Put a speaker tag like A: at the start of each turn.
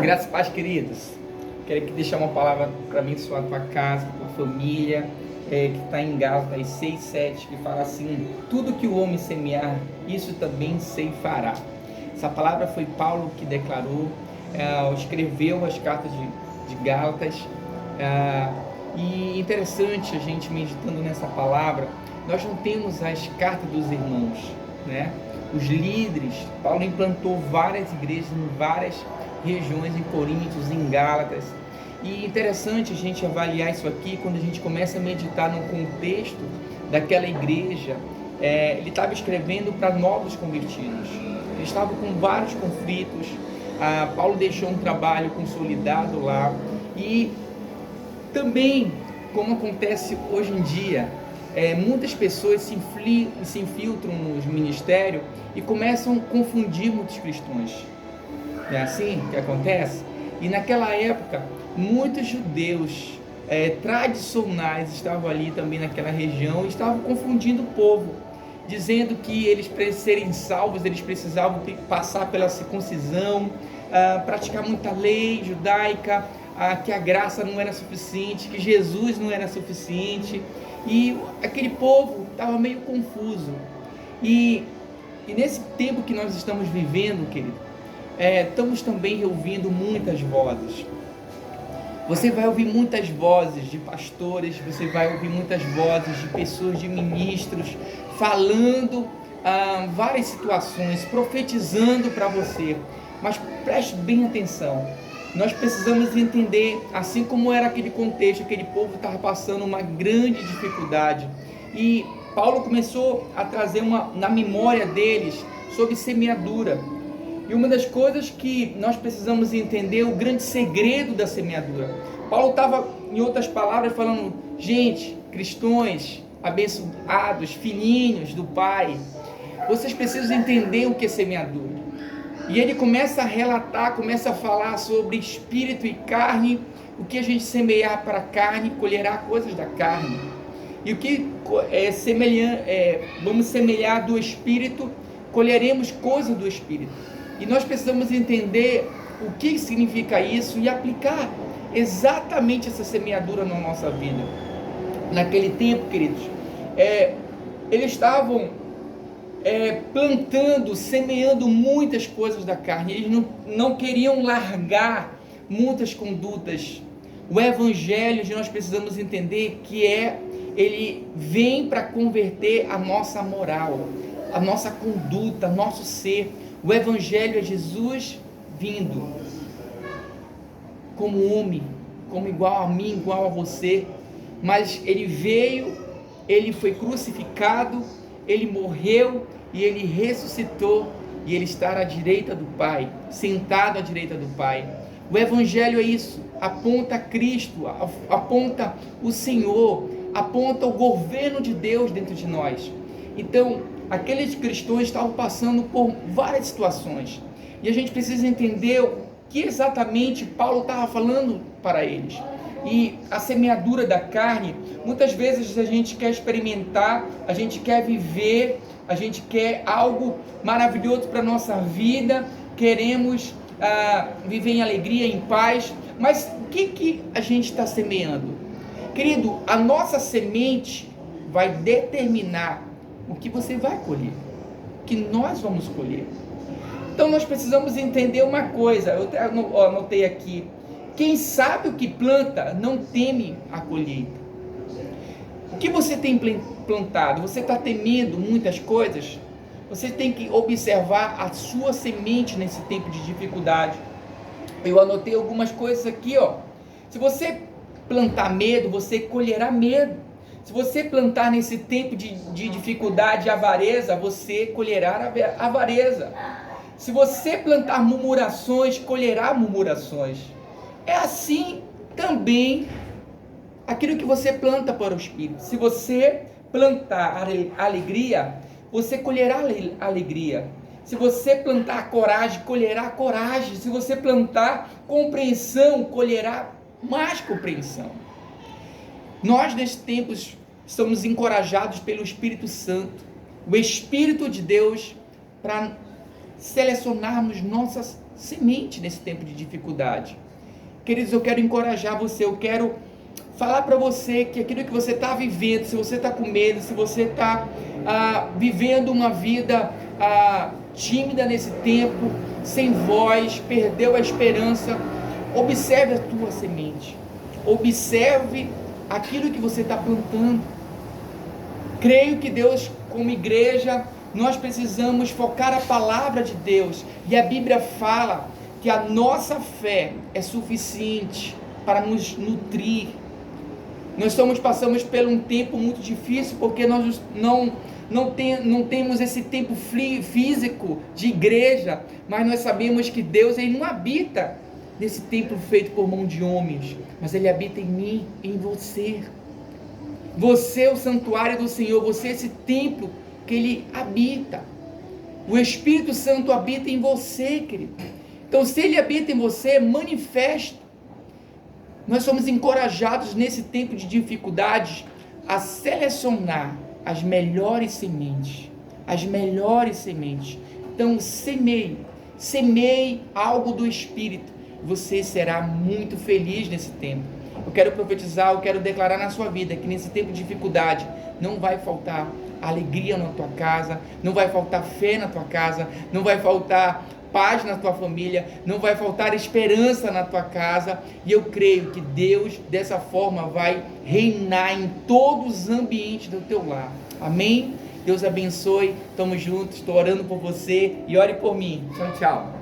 A: Graças e paz, queridos. Quero aqui deixar uma palavra para abençoar a tua casa, a tua família, que está em Gálatas 6:7, que fala assim: tudo que o homem semear, isso também ceifará. Essa palavra foi Paulo que declarou, escreveu as cartas de Gálatas. E interessante a gente meditando nessa palavra, nós não temos as cartas dos irmãos, né? Os líderes, Paulo implantou várias igrejas em várias regiões, em Coríntios, em Gálatas. E interessante a gente avaliar isso aqui quando a gente começa a meditar no contexto daquela igreja. Ele estava escrevendo para novos convertidos, ele estava com vários conflitos. Paulo deixou um trabalho consolidado lá, e também, como acontece hoje em dia, muitas pessoas se infiltram nos ministérios e começam a confundir muitos cristãos. É assim que acontece? E naquela época, muitos judeus tradicionais estavam ali também naquela região e estavam confundindo o povo, dizendo que eles, para serem salvos, eles precisavam passar pela circuncisão, praticar muita lei judaica, que a graça não era suficiente, que Jesus não era suficiente, e aquele povo estava meio confuso. E nesse tempo que nós estamos vivendo, querido, estamos também ouvindo muitas vozes. Você vai ouvir muitas vozes de pastores, você vai ouvir muitas vozes de pessoas, de ministros, falando várias situações, profetizando para você. Mas preste bem atenção. Nós precisamos entender, assim como era aquele contexto, aquele povo estava passando uma grande dificuldade, e Paulo começou a trazer na memória deles sobre semeadura. E uma das coisas que nós precisamos entender, o grande segredo da semeadura. Paulo estava, em outras palavras, falando: gente, cristãos abençoados, filhinhos do Pai, vocês precisam entender o que é semeadura. E ele começa a relatar, começa a falar sobre espírito e carne. O que a gente semear para a carne, colherá coisas da carne. E o que vamos semear do espírito, colheremos coisas do espírito. E nós precisamos entender o que significa isso e aplicar exatamente essa semeadura na nossa vida. Naquele tempo, queridos, eles estavam plantando, semeando muitas coisas da carne. Eles não queriam largar muitas condutas. O evangelho, nós precisamos entender que ele vem para converter a nossa moral, a nossa conduta, nosso ser. O evangelho é Jesus vindo como homem, como igual a mim, igual a você, mas ele veio, ele foi crucificado, ele morreu e ele ressuscitou, e ele está à direita do Pai, sentado à direita do Pai. O evangelho é isso, aponta Cristo, aponta o Senhor, aponta o governo de Deus dentro de nós. Então, aqueles cristãos estavam passando por várias situações, e a gente precisa entender o que exatamente Paulo estava falando para eles. E a semeadura da carne, muitas vezes a gente quer experimentar, a gente quer viver, a gente quer algo maravilhoso para a nossa vida, queremos viver em alegria, em paz, mas o que a gente está semeando? Querido, a nossa semente vai determinar o que você vai colher, o que nós vamos colher. Então nós precisamos entender uma coisa, eu anotei aqui: quem sabe o que planta não teme a colheita. O que você tem plantado? Você está temendo muitas coisas? Você tem que observar a sua semente nesse tempo de dificuldade. Eu anotei algumas coisas aqui, Se você plantar medo, você colherá medo. Se você plantar nesse tempo de dificuldade, avareza, você colherá avareza. Se você plantar murmurações, colherá murmurações. É assim também aquilo que você planta para o Espírito. Se você plantar alegria, você colherá alegria. Se você plantar coragem, colherá coragem. Se você plantar compreensão, colherá mais compreensão. Nós, nesses tempos, somos encorajados pelo Espírito Santo, o Espírito de Deus, para selecionarmos nossas sementes nesse tempo de dificuldade. Queridos, eu quero encorajar você, eu quero falar para você que aquilo que você está vivendo, se você está com medo, se você está vivendo uma vida tímida nesse tempo, sem voz, perdeu a esperança, observe a tua semente, observe aquilo que você está plantando. Creio que Deus, como igreja, nós precisamos focar a palavra de Deus, e a Bíblia fala que a nossa fé é suficiente para nos nutrir. Nós passamos por um tempo muito difícil, porque nós não temos esse tempo físico de igreja, mas nós sabemos que Deus, Ele não habita nesse templo feito por mão de homens, mas Ele habita em mim, em você. Você é o santuário do Senhor, você é esse templo que Ele habita. O Espírito Santo habita em você, querido. Então, se Ele habita em você, manifesta. Nós somos encorajados nesse tempo de dificuldades a selecionar as melhores sementes. As melhores sementes. Então, semeie algo do Espírito. Você será muito feliz nesse tempo. Eu quero profetizar, eu quero declarar na sua vida que nesse tempo de dificuldade não vai faltar alegria na tua casa, não vai faltar fé na tua casa, não vai faltar paz na tua família, não vai faltar esperança na tua casa, e eu creio que Deus dessa forma vai reinar em todos os ambientes do teu lar. Amém? Deus abençoe, estamos juntos, estou orando por você, e ore por mim. Tchau, tchau.